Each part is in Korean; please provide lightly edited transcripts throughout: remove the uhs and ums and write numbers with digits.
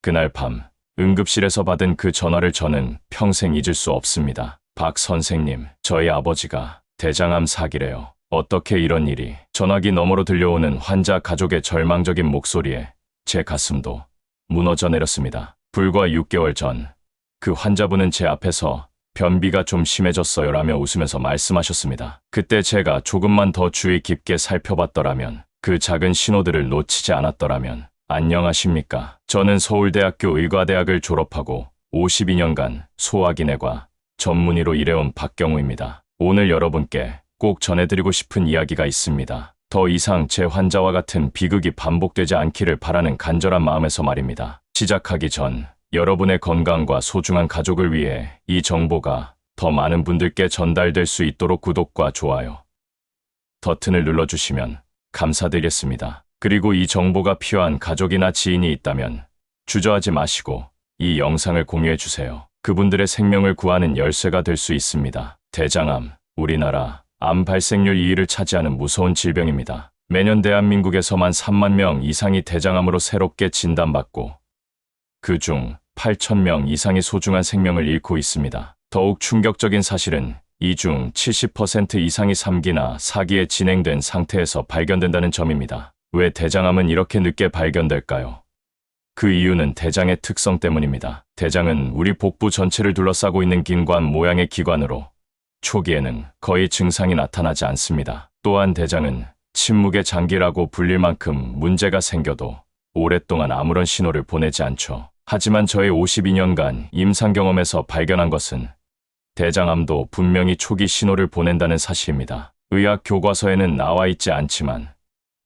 그날 밤 응급실에서 받은 그 전화를 저는 평생 잊을 수 없습니다. 박 선생님, 저희 아버지가 대장암 사기래요. 어떻게 이런 일이? 전화기 너머로 들려오는 환자 가족의 절망적인 목소리에 제 가슴도 무너져 내렸습니다. 불과 6개월 전 그 환자분은 제 앞에서 변비가 좀 심해졌어요 라며 웃으면서 말씀하셨습니다. 그때 제가 조금만 더 주의 깊게 살펴봤더라면, 그 작은 신호들을 놓치지 않았더라면. 안녕하십니까. 저는 서울대학교 의과대학을 졸업하고 52년간 소화기내과 전문의로 일해온 박경우입니다. 오늘 여러분께 꼭 전해드리고 싶은 이야기가 있습니다. 더 이상 제 환자와 같은 비극이 반복되지 않기를 바라는 간절한 마음에서 말입니다. 시작하기 전 여러분의 건강과 소중한 가족을 위해 이 정보가 더 많은 분들께 전달될 수 있도록 구독과 좋아요 버튼을 눌러주시면 감사드리겠습니다. 그리고 이 정보가 필요한 가족이나 지인이 있다면 주저하지 마시고 이 영상을 공유해주세요. 그분들의 생명을 구하는 열쇠가 될 수 있습니다. 대장암, 우리나라 암 발생률 2위를 차지하는 무서운 질병입니다. 매년 대한민국에서만 3만 명 이상이 대장암으로 새롭게 진단받고 그중 8,000명 이상이 소중한 생명을 잃고 있습니다. 더욱 충격적인 사실은 이 중 70% 이상이 3기나 4기에 진행된 상태에서 발견된다는 점입니다. 왜 대장암은 이렇게 늦게 발견될까요? 그 이유는 대장의 특성 때문입니다. 대장은 우리 복부 전체를 둘러싸고 있는 긴관 모양의 기관으로 초기에는 거의 증상이 나타나지 않습니다. 또한 대장은 침묵의 장기라고 불릴 만큼 문제가 생겨도 오랫동안 아무런 신호를 보내지 않죠. 하지만 저의 52년간 임상 경험에서 발견한 것은 대장암도 분명히 초기 신호를 보낸다는 사실입니다. 의학 교과서에는 나와 있지 않지만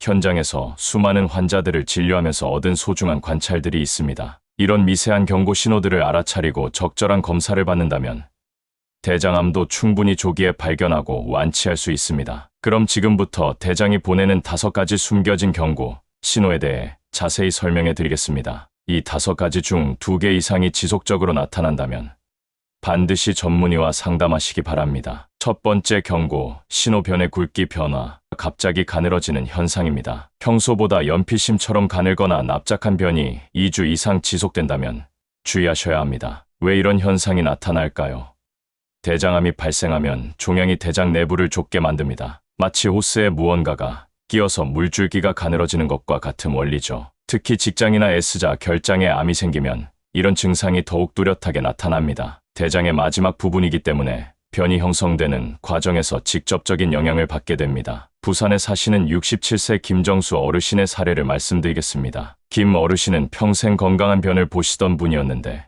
현장에서 수많은 환자들을 진료하면서 얻은 소중한 관찰들이 있습니다. 이런 미세한 경고 신호들을 알아차리고 적절한 검사를 받는다면 대장암도 충분히 조기에 발견하고 완치할 수 있습니다. 그럼 지금부터 대장이 보내는 5가지 숨겨진 경고 신호에 대해 자세히 설명해 드리겠습니다. 이 5가지 중 2개 이상이 지속적으로 나타난다면 반드시 전문의와 상담하시기 바랍니다. 첫 번째 경고, 신호 변의 굵기 변화, 갑자기 가늘어지는 현상입니다. 평소보다 연필심처럼 가늘거나 납작한 변이 2주 이상 지속된다면 주의하셔야 합니다. 왜 이런 현상이 나타날까요? 대장암이 발생하면 종양이 대장 내부를 좁게 만듭니다. 마치 호스에 무언가가 끼어서 물줄기가 가늘어지는 것과 같은 원리죠. 특히 직장이나 S자 결장에 암이 생기면 이런 증상이 더욱 뚜렷하게 나타납니다. 대장의 마지막 부분이기 때문에 변이 형성되는 과정에서 직접적인 영향을 받게 됩니다. 부산에 사시는 67세 김정수 어르신의 사례를 말씀드리겠습니다. 김 어르신은 평생 건강한 변을 보시던 분이었는데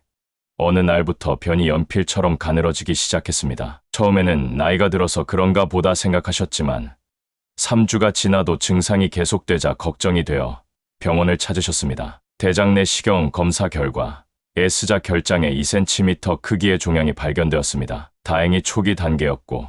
어느 날부터 변이 연필처럼 가늘어지기 시작했습니다. 처음에는 나이가 들어서 그런가 보다 생각하셨지만 3주가 지나도 증상이 계속되자 걱정이 되어 병원을 찾으셨습니다. 대장 내시경 검사 결과 S자 결장에 2cm 크기의 종양이 발견되었습니다. 다행히 초기 단계였고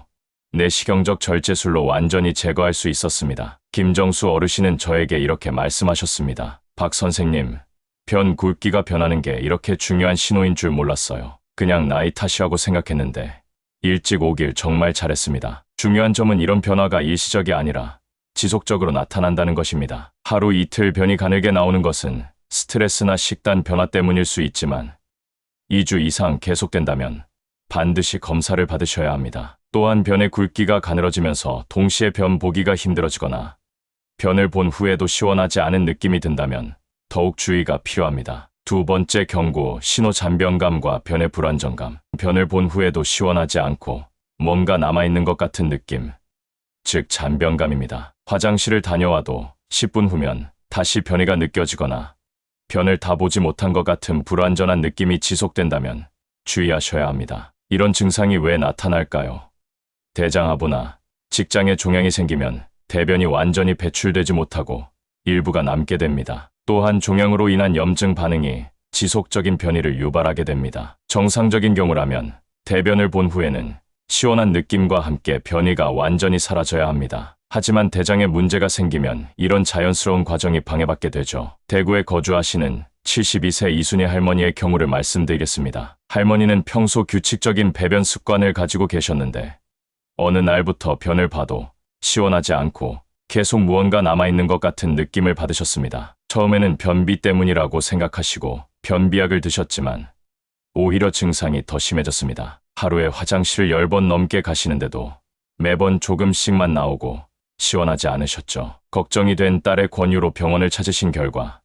내시경적 절제술로 완전히 제거할 수 있었습니다. 김정수 어르신은 저에게 이렇게 말씀하셨습니다. 박 선생님, 변 굵기가 변하는 게 이렇게 중요한 신호인 줄 몰랐어요. 그냥 나이 탓이라고 생각했는데 일찍 오길 정말 잘했습니다. 중요한 점은 이런 변화가 일시적이 아니라 지속적으로 나타난다는 것입니다. 하루 이틀 변이 가늘게 나오는 것은 스트레스나 식단 변화 때문일 수 있지만 2주 이상 계속된다면 반드시 검사를 받으셔야 합니다. 또한 변의 굵기가 가늘어지면서 동시에 변 보기가 힘들어지거나 변을 본 후에도 시원하지 않은 느낌이 든다면 더욱 주의가 필요합니다. 두 번째 경고, 신호 잔변감과 변의 불안정감. 변을 본 후에도 시원하지 않고 뭔가 남아있는 것 같은 느낌, 즉 잔변감입니다. 화장실을 다녀와도 10분 후면 다시 변이가 느껴지거나 변을 다 보지 못한 것 같은 불완전한 느낌이 지속된다면 주의하셔야 합니다. 이런 증상이 왜 나타날까요? 대장암이나 직장에 종양이 생기면 대변이 완전히 배출되지 못하고 일부가 남게 됩니다. 또한 종양으로 인한 염증 반응이 지속적인 변이를 유발하게 됩니다. 정상적인 경우라면 대변을 본 후에는 시원한 느낌과 함께 변이가 완전히 사라져야 합니다. 하지만 대장에 문제가 생기면 이런 자연스러운 과정이 방해받게 되죠. 대구에 거주하시는 72세 이순희 할머니의 경우를 말씀드리겠습니다. 할머니는 평소 규칙적인 배변 습관을 가지고 계셨는데 어느 날부터 변을 봐도 시원하지 않고 계속 무언가 남아있는 것 같은 느낌을 받으셨습니다. 처음에는 변비 때문이라고 생각하시고 변비약을 드셨지만 오히려 증상이 더 심해졌습니다. 하루에 화장실을 10번 넘게 가시는데도 매번 조금씩만 나오고 시원하지 않으셨죠. 걱정이 된 딸의 권유로 병원을 찾으신 결과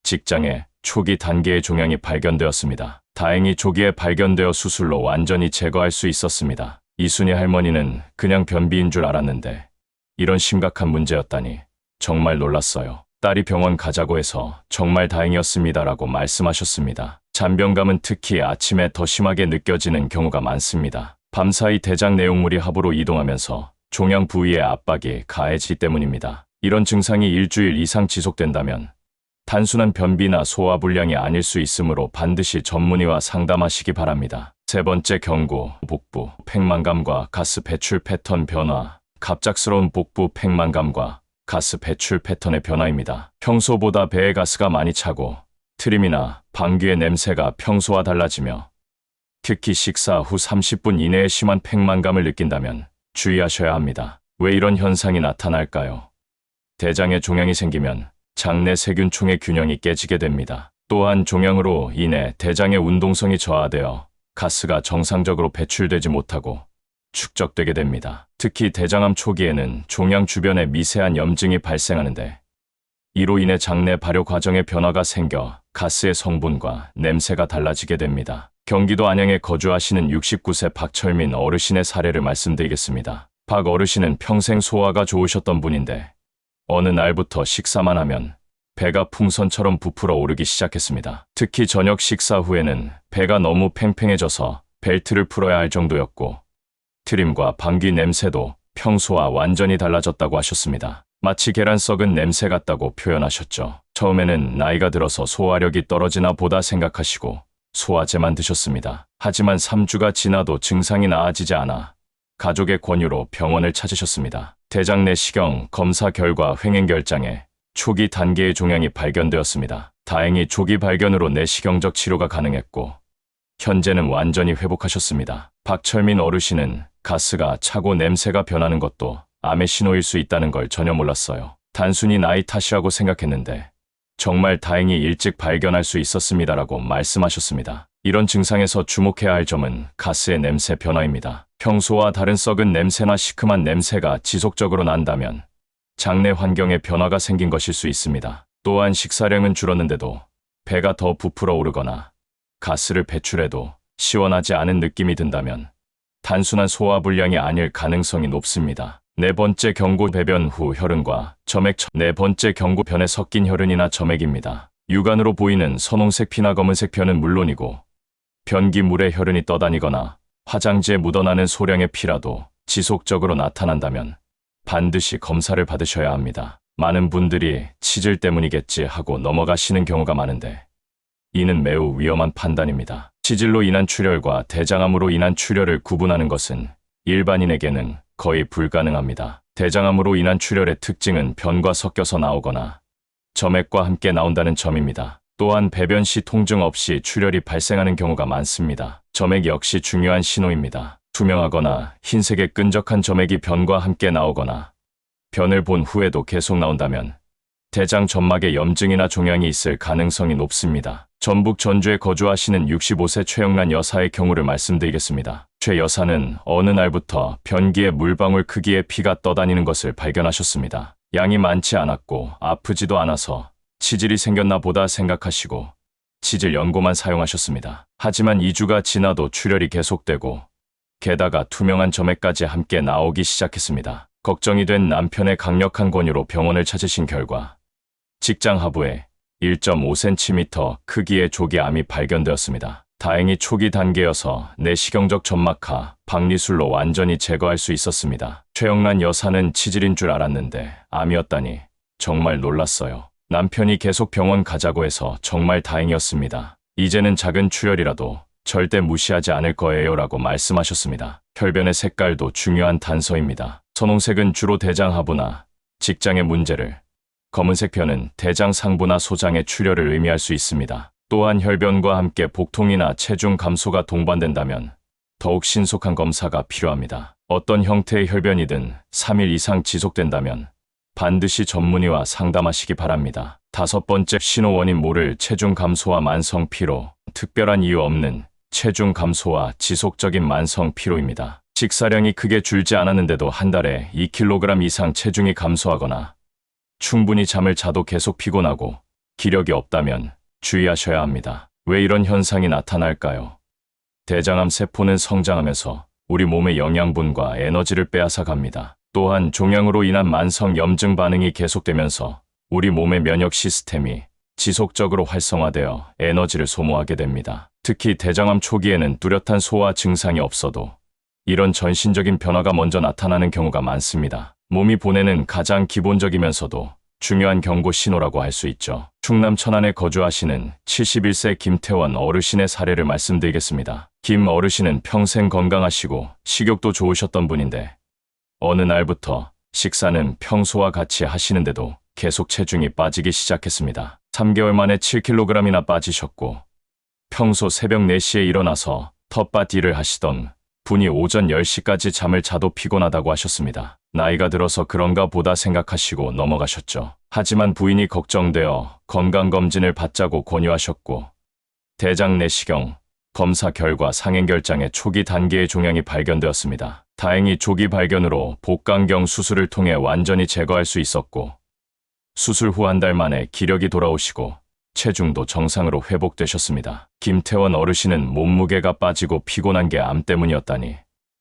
직장에 초기 단계의 종양이 발견되었습니다. 다행히 조기에 발견되어 수술로 완전히 제거할 수 있었습니다. 이순희 할머니는 그냥 변비인 줄 알았는데 이런 심각한 문제였다니 정말 놀랐어요. 딸이 병원 가자고 해서 정말 다행이었습니다라고 말씀하셨습니다. 잔병감은 특히 아침에 더 심하게 느껴지는 경우가 많습니다. 밤사이 대장 내용물이 하부로 이동하면서 종양 부위의 압박이 가해지기 때문입니다. 이런 증상이 일주일 이상 지속된다면 단순한 변비나 소화불량이 아닐 수 있으므로 반드시 전문의와 상담하시기 바랍니다. 세 번째 경고, 복부 팽만감과 가스 배출 패턴 변화. 갑작스러운 복부 팽만감과 가스 배출 패턴의 변화입니다. 평소보다 배에 가스가 많이 차고 트림이나 방귀의 냄새가 평소와 달라지며 특히 식사 후 30분 이내에 심한 팽만감을 느낀다면 주의하셔야 합니다. 왜 이런 현상이 나타날까요? 대장에 종양이 생기면 장내 세균총의 균형이 깨지게 됩니다. 또한 종양으로 인해 대장의 운동성이 저하되어 가스가 정상적으로 배출되지 못하고 축적되게 됩니다. 특히 대장암 초기에는 종양 주변에 미세한 염증이 발생하는데 이로 인해 장내 발효 과정에 변화가 생겨 가스의 성분과 냄새가 달라지게 됩니다. 경기도 안양에 거주하시는 69세 박철민 어르신의 사례를 말씀드리겠습니다. 박 어르신은 평생 소화가 좋으셨던 분인데 어느 날부터 식사만 하면 배가 풍선처럼 부풀어 오르기 시작했습니다. 특히 저녁 식사 후에는 배가 너무 팽팽해져서 벨트를 풀어야 할 정도였고 트림과 방귀 냄새도 평소와 완전히 달라졌다고 하셨습니다. 마치 계란 썩은 냄새 같다고 표현하셨죠. 처음에는 나이가 들어서 소화력이 떨어지나 보다 생각하시고 소화제만 드셨습니다. 하지만 3주가 지나도 증상이 나아지지 않아 가족의 권유로 병원을 찾으셨습니다. 대장 내시경 검사 결과 횡행결장에 초기 단계의 종양이 발견되었습니다. 다행히 조기 발견으로 내시경적 치료가 가능했고 현재는 완전히 회복하셨습니다. 박철민 어르신은 가스가 차고 냄새가 변하는 것도 암의 신호일 수 있다는 걸 전혀 몰랐어요. 단순히 나이 탓이라고 생각했는데 정말 다행히 일찍 발견할 수 있었습니다라고 말씀하셨습니다. 이런 증상에서 주목해야 할 점은 가스의 냄새 변화입니다. 평소와 다른 썩은 냄새나 시큼한 냄새가 지속적으로 난다면 장내 환경에 변화가 생긴 것일 수 있습니다. 또한 식사량은 줄었는데도 배가 더 부풀어 오르거나 가스를 배출해도 시원하지 않은 느낌이 든다면 단순한 소화불량이 아닐 가능성이 높습니다. 네 번째 경고, 배변 후 혈흔과 점액. 네 번째 경고, 변에 섞인 혈흔이나 점액입니다. 육안으로 보이는 선홍색 피나 검은색 변은 물론이고 변기물에 혈흔이 떠다니거나 화장지에 묻어나는 소량의 피라도 지속적으로 나타난다면 반드시 검사를 받으셔야 합니다. 많은 분들이 치질 때문이겠지 하고 넘어가시는 경우가 많은데 이는 매우 위험한 판단입니다. 치질로 인한 출혈과 대장암으로 인한 출혈을 구분하는 것은 일반인에게는 거의 불가능합니다. 대장암으로 인한 출혈의 특징은 변과 섞여서 나오거나 점액과 함께 나온다는 점입니다. 또한 배변 시 통증 없이 출혈이 발생하는 경우가 많습니다. 점액 역시 중요한 신호입니다. 투명하거나 흰색의 끈적한 점액이 변과 함께 나오거나 변을 본 후에도 계속 나온다면 대장 점막에 염증이나 종양이 있을 가능성이 높습니다. 전북 전주에 거주하시는 65세 최영란 여사의 경우를 말씀드리겠습니다. 최 여사는 어느 날부터 변기에 물방울 크기의 피가 떠다니는 것을 발견하셨습니다. 양이 많지 않았고 아프지도 않아서 치질이 생겼나 보다 생각하시고 치질 연고만 사용하셨습니다. 하지만 2주가 지나도 출혈이 계속되고 게다가 투명한 점액까지 함께 나오기 시작했습니다. 걱정이 된 남편의 강력한 권유로 병원을 찾으신 결과 직장 하부에 1.5cm 크기의 조기암이 발견되었습니다. 다행히 초기 단계여서 내시경적 점막하, 박리술로 완전히 제거할 수 있었습니다. 최영란 여사는 치질인 줄 알았는데 암이었다니 정말 놀랐어요. 남편이 계속 병원 가자고 해서 정말 다행이었습니다. 이제는 작은 출혈이라도 절대 무시하지 않을 거예요 라고 말씀하셨습니다. 혈변의 색깔도 중요한 단서입니다. 선홍색은 주로 대장 하부나 직장의 문제를, 검은색 변은 대장 상부나 소장의 출혈을 의미할 수 있습니다. 또한 혈변과 함께 복통이나 체중 감소가 동반된다면 더욱 신속한 검사가 필요합니다. 어떤 형태의 혈변이든 3일 이상 지속된다면 반드시 전문의와 상담하시기 바랍니다. 5번째, 신호 원인 모를 체중 감소와 만성 피로. 특별한 이유 없는 체중 감소와 지속적인 만성 피로입니다. 식사량이 크게 줄지 않았는데도 한 달에 2kg 이상 체중이 감소하거나 충분히 잠을 자도 계속 피곤하고 기력이 없다면 주의하셔야 합니다. 왜 이런 현상이 나타날까요? 대장암 세포는 성장하면서 우리 몸의 영양분과 에너지를 빼앗아 갑니다. 또한 종양으로 인한 만성 염증 반응이 계속되면서 우리 몸의 면역 시스템이 지속적으로 활성화되어 에너지를 소모하게 됩니다. 특히 대장암 초기에는 뚜렷한 소화 증상이 없어도 이런 전신적인 변화가 먼저 나타나는 경우가 많습니다. 몸이 보내는 가장 기본적이면서도 중요한 경고 신호라고 할 수 있죠. 충남 천안에 거주하시는 71세 김태원 어르신의 사례를 말씀드리겠습니다. 김 어르신은 평생 건강하시고 식욕도 좋으셨던 분인데 어느 날부터 식사는 평소와 같이 하시는데도 계속 체중이 빠지기 시작했습니다. 3개월 만에 7kg이나 빠지셨고 평소 새벽 4시에 일어나서 텃밭 일을 하시던 분이 오전 10시까지 잠을 자도 피곤하다고 하셨습니다. 나이가 들어서 그런가 보다 생각하시고 넘어가셨죠. 하지만 부인이 걱정되어 건강검진을 받자고 권유하셨고 대장 내시경 검사 결과 상행결장의 초기 단계의 종양이 발견되었습니다. 다행히 조기 발견으로 복강경 수술을 통해 완전히 제거할 수 있었고 수술 후 한 달 만에 기력이 돌아오시고 체중도 정상으로 회복되셨습니다. 김태원 어르신은 몸무게가 빠지고 피곤한 게 암 때문이었다니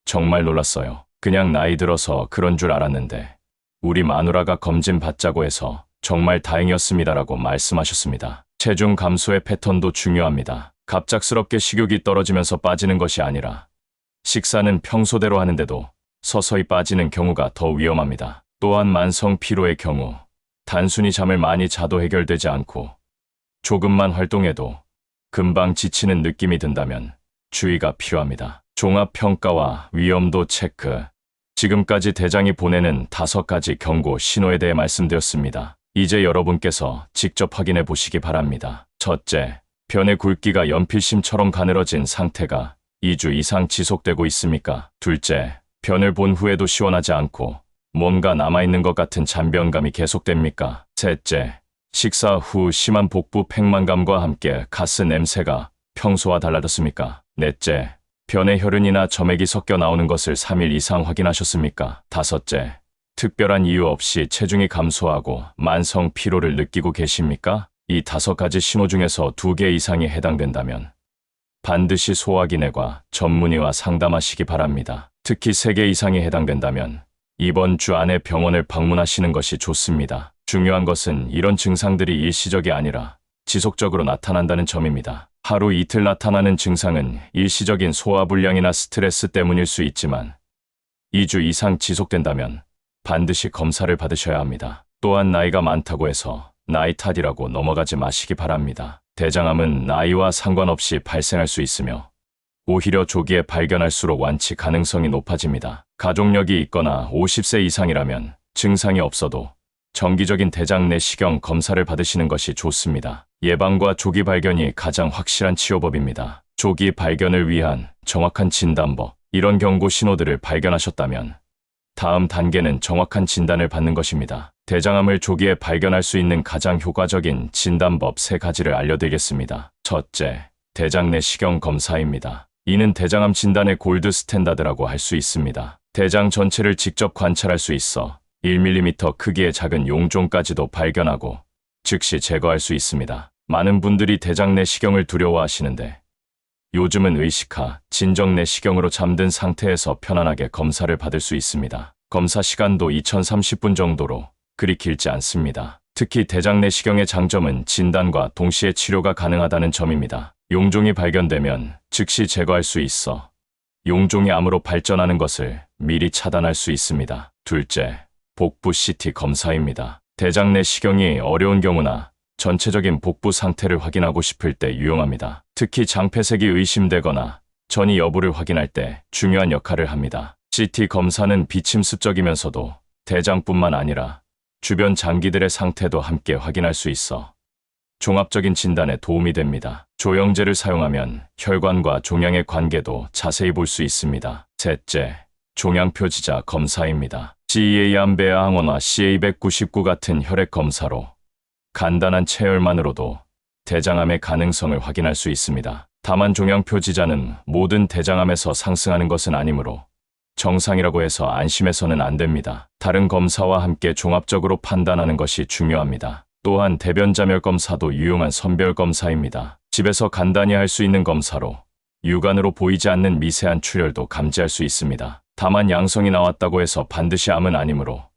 정말 놀랐어요. 그냥 나이 들어서 그런 줄 알았는데 우리 마누라가 검진 받자고 해서 정말 다행이었습니다라고 말씀하셨습니다. 체중 감소의 패턴도 중요합니다. 갑작스럽게 식욕이 떨어지면서 빠지는 것이 아니라 식사는 평소대로 하는데도 서서히 빠지는 경우가 더 위험합니다. 또한 만성 피로의 경우 단순히 잠을 많이 자도 해결되지 않고 조금만 활동해도 금방 지치는 느낌이 든다면 주의가 필요합니다. 종합평가와 위험도 체크. 지금까지 대장이 보내는 5가지 경고 신호에 대해 말씀드렸습니다. 이제 여러분께서 직접 확인해 보시기 바랍니다. 첫째, 변의 굵기가 연필심처럼 가늘어진 상태가 2주 이상 지속되고 있습니까? 둘째, 변을 본 후에도 시원하지 않고 뭔가 남아있는 것 같은 잔변감이 계속됩니까? 셋째, 식사 후 심한 복부 팽만감과 함께 가스 냄새가 평소와 달라졌습니까? 넷째, 변의 혈흔이나 점액이 섞여 나오는 것을 3일 이상 확인하셨습니까? 다섯째, 특별한 이유 없이 체중이 감소하고 만성 피로를 느끼고 계십니까? 이 5가지 신호 중에서 2개 이상이 해당된다면 반드시 소화기내과 전문의와 상담하시기 바랍니다. 특히 3개 이상이 해당된다면 이번 주 안에 병원을 방문하시는 것이 좋습니다. 중요한 것은 이런 증상들이 일시적이 아니라 지속적으로 나타난다는 점입니다. 하루 이틀 나타나는 증상은 일시적인 소화불량이나 스트레스 때문일 수 있지만 2주 이상 지속된다면 반드시 검사를 받으셔야 합니다. 또한 나이가 많다고 해서 나이 탓이라고 넘어가지 마시기 바랍니다. 대장암은 나이와 상관없이 발생할 수 있으며 오히려 조기에 발견할수록 완치 가능성이 높아집니다. 가족력이 있거나 50세 이상이라면 증상이 없어도 정기적인 대장 내시경 검사를 받으시는 것이 좋습니다. 예방과 조기 발견이 가장 확실한 치료법입니다. 조기 발견을 위한 정확한 진단법. 이런 경고 신호들을 발견하셨다면 다음 단계는 정확한 진단을 받는 것입니다. 대장암을 조기에 발견할 수 있는 가장 효과적인 진단법 3가지를 알려드리겠습니다. 첫째, 대장 내시경 검사입니다. 이는 대장암 진단의 골드 스탠다드라고 할 수 있습니다. 대장 전체를 직접 관찰할 수 있어 1mm 크기의 작은 용종까지도 발견하고 즉시 제거할 수 있습니다. 많은 분들이 대장 내시경을 두려워하시는데 요즘은 의식화, 진정 내시경으로 잠든 상태에서 편안하게 검사를 받을 수 있습니다. 검사 시간도 2030분 정도로 그리 길지 않습니다. 특히 대장 내시경의 장점은 진단과 동시에 치료가 가능하다는 점입니다. 용종이 발견되면 즉시 제거할 수 있어 용종이 암으로 발전하는 것을 미리 차단할 수 있습니다. 둘째, 복부 CT 검사입니다. 대장 내시경이 어려운 경우나 전체적인 복부 상태를 확인하고 싶을 때 유용합니다. 특히 장폐색이 의심되거나 전이 여부를 확인할 때 중요한 역할을 합니다. CT 검사는 비침습적이면서도 대장뿐만 아니라 주변 장기들의 상태도 함께 확인할 수 있어 종합적인 진단에 도움이 됩니다. 조영제를 사용하면 혈관과 종양의 관계도 자세히 볼 수 있습니다. 셋째, 종양표 지자 검사입니다. CA-암베아 항원화 CA199 같은 혈액 검사로 간단한 체열만으로도 대장암의 가능성을 확인할 수 있습니다. 다만 종양표 지자는 모든 대장암에서 상승하는 것은 아니므로 정상이라고 해서 안심해서는 안 됩니다. 다른 검사와 함께 종합적으로 판단하는 것이 중요합니다. 또한 대변자멸 검사도 유용한 선별 검사입니다. 집에서 간단히 할 수 있는 검사로 육안으로 보이지 않는 미세한 출혈도 감지할 수 있습니다. 다만 양성이 나왔다고 해서 반드시 암은 아니므로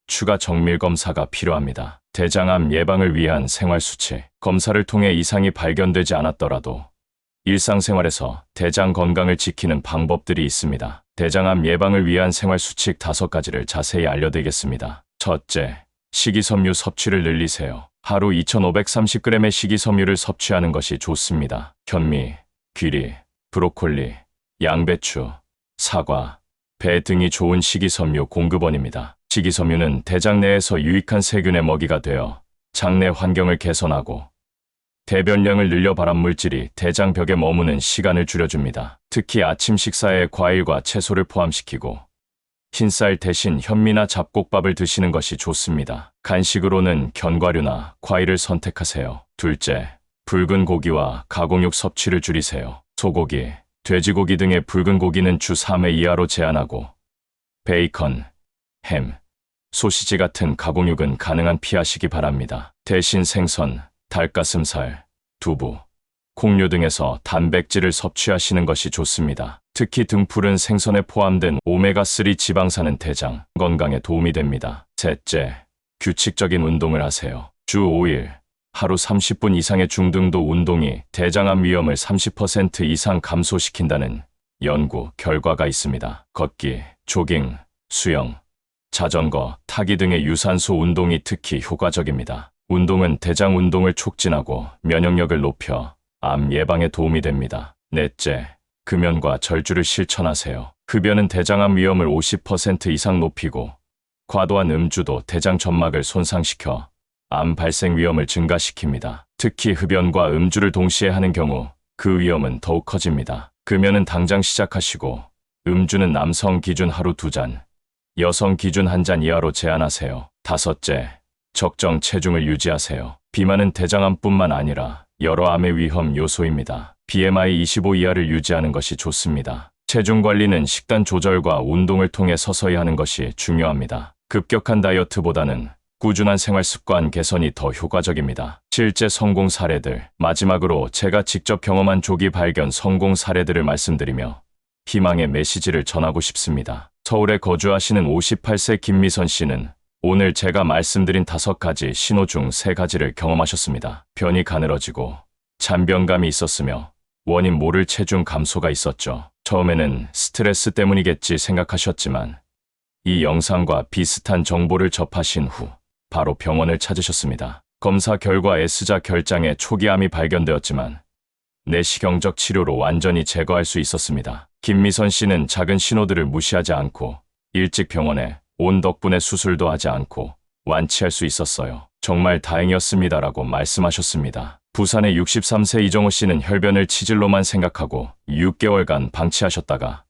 추가 정밀 검사가 필요합니다. 대장암 예방을 위한 생활수칙. 검사를 통해 이상이 발견되지 않았더라도 일상생활에서 대장 건강을 지키는 방법들이 있습니다. 대장암 예방을 위한 생활수칙 5가지를 자세히 알려드리겠습니다. 첫째, 식이섬유 섭취를 늘리세요. 하루 2530g의 식이섬유를 섭취하는 것이 좋습니다. 현미, 귀리, 브로콜리, 양배추, 사과, 배 등이 좋은 식이섬유 공급원입니다. 식이섬유는 대장 내에서 유익한 세균의 먹이가 되어 장내 환경을 개선하고 대변량을 늘려 발암물질이 대장벽에 머무는 시간을 줄여줍니다. 특히 아침 식사에 과일과 채소를 포함시키고 흰쌀 대신 현미나 잡곡밥을 드시는 것이 좋습니다. 간식으로는 견과류나 과일을 선택하세요. 둘째, 붉은 고기와 가공육 섭취를 줄이세요. 소고기, 돼지고기 등의 붉은 고기는 주 3회 이하로 제한하고 베이컨, 햄, 소시지 같은 가공육은 가능한 피하시기 바랍니다. 대신 생선, 닭가슴살, 두부, 콩류 등에서 단백질을 섭취하시는 것이 좋습니다. 특히 등푸른 생선에 포함된 오메가3 지방산은 대장 건강에 도움이 됩니다. 셋째, 규칙적인 운동을 하세요. 주 5일, 하루 30분 이상의 중등도 운동이 대장암 위험을 30% 이상 감소시킨다는 연구 결과가 있습니다. 걷기, 조깅, 수영, 자전거, 타기 등의 유산소 운동이 특히 효과적입니다. 운동은 대장 운동을 촉진하고 면역력을 높여 암 예방에 도움이 됩니다. 넷째, 금연과 절주를 실천하세요. 흡연은 대장암 위험을 50% 이상 높이고 과도한 음주도 대장 점막을 손상시켜 암 발생 위험을 증가시킵니다. 특히 흡연과 음주를 동시에 하는 경우 그 위험은 더욱 커집니다. 금연은 당장 시작하시고 음주는 남성 기준 하루 2잔, 여성 기준 1잔 이하로 제한하세요. 다섯째, 적정 체중을 유지하세요. 비만은 대장암뿐만 아니라 여러 암의 위험 요소입니다. BMI 25 이하를 유지하는 것이 좋습니다. 체중 관리는 식단 조절과 운동을 통해 서서히 하는 것이 중요합니다. 급격한 다이어트보다는 꾸준한 생활 습관 개선이 더 효과적입니다. 실제 성공 사례들, 마지막으로 제가 직접 경험한 조기 발견 성공 사례들을 말씀드리며 희망의 메시지를 전하고 싶습니다. 서울에 거주하시는 58세 김미선 씨는 오늘 제가 말씀드린 5가지 신호 중 3가지를 경험하셨습니다. 변이 가늘어지고 잔변감이 있었으며 원인 모를 체중 감소가 있었죠. 처음에는 스트레스 때문이겠지 생각하셨지만 이 영상과 비슷한 정보를 접하신 후 바로 병원을 찾으셨습니다. 검사 결과 S자 결장에 초기암이 발견되었지만 내시경적 치료로 완전히 제거할 수 있었습니다. 김미선 씨는 작은 신호들을 무시하지 않고 일찍 병원에 온 덕분에 수술도 하지 않고 완치할 수 있었어요. 정말 다행이었습니다라고 말씀하셨습니다. 부산의 63세 이정호 씨는 혈변을 치질로만 생각하고 6개월간 방치하셨다가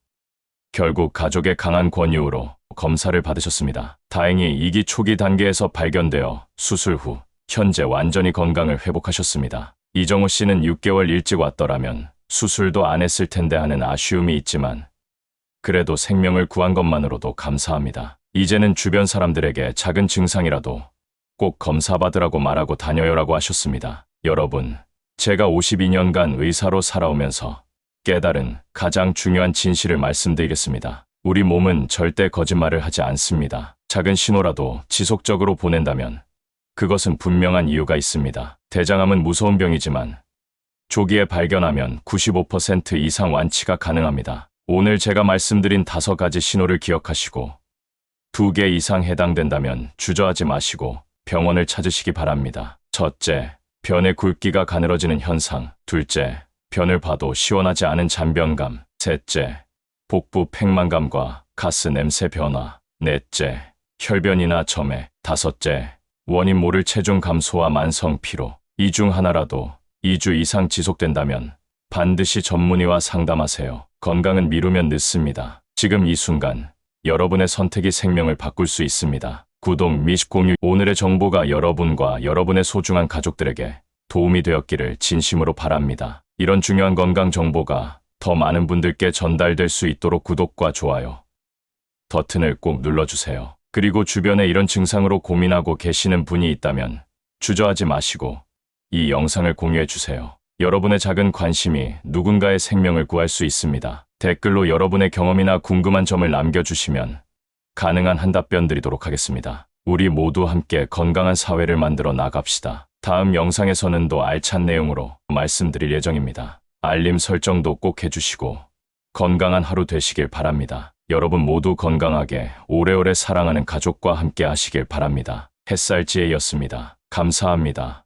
결국 가족의 강한 권유로 검사를 받으셨습니다. 다행히 2기 초기 단계에서 발견되어 수술 후 현재 완전히 건강을 회복하셨습니다. 이정호 씨는 6개월 일찍 왔더라면 수술도 안 했을 텐데 하는 아쉬움이 있지만 그래도 생명을 구한 것만으로도 감사합니다. 이제는 주변 사람들에게 작은 증상이라도 꼭 검사받으라고 말하고 다녀요라고 하셨습니다. 여러분, 제가 52년간 의사로 살아오면서 깨달은 가장 중요한 진실을 말씀드리겠습니다. 우리 몸은 절대 거짓말을 하지 않습니다. 작은 신호라도 지속적으로 보낸다면 그것은 분명한 이유가 있습니다. 대장암은 무서운 병이지만 조기에 발견하면 95% 이상 완치가 가능합니다. 오늘 제가 말씀드린 5가지 신호를 기억하시고 2개 이상 해당된다면 주저하지 마시고 병원을 찾으시기 바랍니다. 첫째, 변의 굵기가 가늘어지는 현상. 둘째, 변을 봐도 시원하지 않은 잔변감. 셋째, 복부 팽만감과 가스 냄새 변화. 넷째, 혈변이나 점액. 다섯째, 원인 모를 체중 감소와 만성 피로. 이 중 하나라도 2주 이상 지속된다면 반드시 전문의와 상담하세요. 건강은 미루면 늦습니다. 지금 이 순간 여러분의 선택이 생명을 바꿀 수 있습니다. 구독 및 공유. 오늘의 정보가 여러분과 여러분의 소중한 가족들에게 도움이 되었기를 진심으로 바랍니다. 이런 중요한 건강 정보가 더 많은 분들께 전달될 수 있도록 구독과 좋아요 버튼을 꼭 눌러주세요. 그리고 주변에 이런 증상으로 고민하고 계시는 분이 있다면 주저하지 마시고 이 영상을 공유해 주세요. 여러분의 작은 관심이 누군가의 생명을 구할 수 있습니다. 댓글로 여러분의 경험이나 궁금한 점을 남겨주시면 가능한 한 답변 드리도록 하겠습니다. 우리 모두 함께 건강한 사회를 만들어 나갑시다. 다음 영상에서는 더 알찬 내용으로 말씀드릴 예정입니다. 알림 설정도 꼭 해주시고 건강한 하루 되시길 바랍니다. 여러분 모두 건강하게 오래오래 사랑하는 가족과 함께 하시길 바랍니다. 햇살지혜였습니다. 감사합니다.